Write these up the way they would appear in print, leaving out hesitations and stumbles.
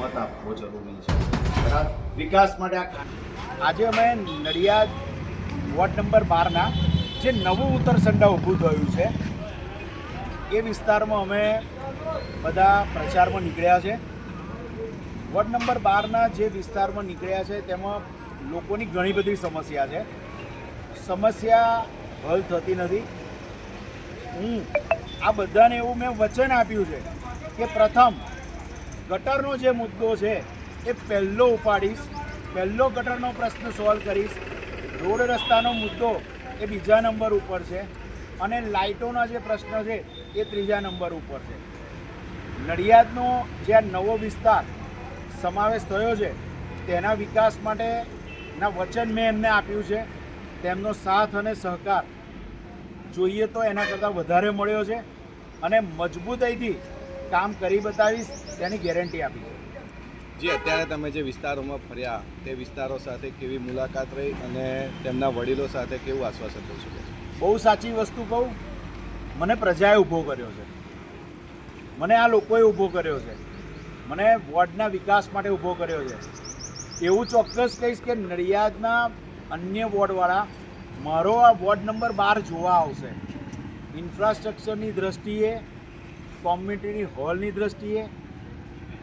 મત આપવો જરૂરી છે. બરાબર, વિકાસ માટે આજે અમે નડિયાદ વોર્ડ નંબર 12ના જે નવું ઉત્તરસંડા ઊભું થયું છે એ વિસ્તારમાં અમે બધા પ્રચારમાં નીકળ્યા છે. વોર્ડ નંબર 12ના જે વિસ્તારમાં નીકળ્યા છે તેમાં લોકોની ઘણી બધી સમસ્યા છે. સમસ્યા હલ થતી નથી. હું આ બધાને એવું મેં વચન આપ્યું છે કે પ્રથમ ગટરનો જે મુદ્દો છે એ પહેલો ઉપાડીશ, પહેલો ગટરનો પ્રશ્ન સોલ્વ કરીશ. રોડ રસ્તાનો મુદ્દો એ બીજા નંબર ઉપર છે અને લાઇટોના જે પ્રશ્ન છે એ ત્રીજા નંબર ઉપર છે. નડિયાદનો જે આ નવો વિસ્તાર સમાવેશ થયો છે તેના વિકાસ માટેના વચન મેં એમને આપ્યું છે. તેમનો સાથ અને સહકાર જોઈએ તો એના કરતાં વધારે મળ્યો છે અને મજબૂતાઈથી કામ કરી બતાવીશ તેની ગેરંટી આપી છે. જે અત્યારે તમે જે વિસ્તારોમાં ફર્યા તે વિસ્તારો સાથે કેવી મુલાકાત રહી અને તેમના વડીલો સાથે કેવું આશ્વાસન થઈ શકે? બહુ સાચી વસ્તુ કહું, મને પ્રજાએ ઊભો કર્યો છે, મને આ લોકોએ ઊભો કર્યો છે, મને વોર્ડના વિકાસ માટે ઊભો કર્યો છે. એવું ચોક્કસ કહીશ કે નડિયાદના અન્ય વોર્ડવાળા મારો આ વોર્ડ નંબર 12 જોવા આવશે. ઇન્ફ્રાસ્ટ્રક્ચરની દૃષ્ટિએ, કોમ્યુનિટી હોલની દૃષ્ટિએ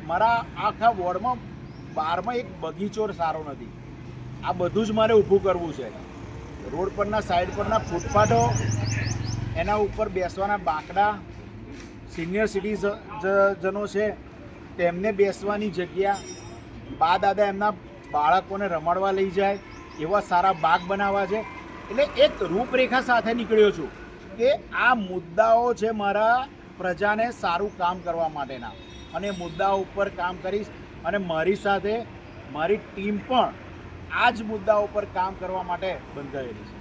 મારા આખા વોર્ડમાં 12માં એક બગીચો સારો નથી. આ બધું જ મારે ઊભું કરવું છે. રોડ પરના સાઈડ પરના ફૂટપાથો, એના ઉપર બેસવાના બાકડા, સિનિયર સિટીઝનો છે તેમને બેસવાની જગ્યા, બા દાદા એમના બાળકોને રમાડવા લઈ જાય એવા સારા બાગ બનાવવા છે. એટલે એક રૂપરેખા સાથે નીકળ્યો છું કે આ મુદ્દાઓ છે મારા પ્રજાને સારું કામ કરવા માટેના, અને મુદ્દાઓ ઉપર કામ કરીશ અને મારી સાથે મારી ટીમ પણ આ જ મુદ્દાઓ પર કામ કરવા માટે બંધાયેલી છે.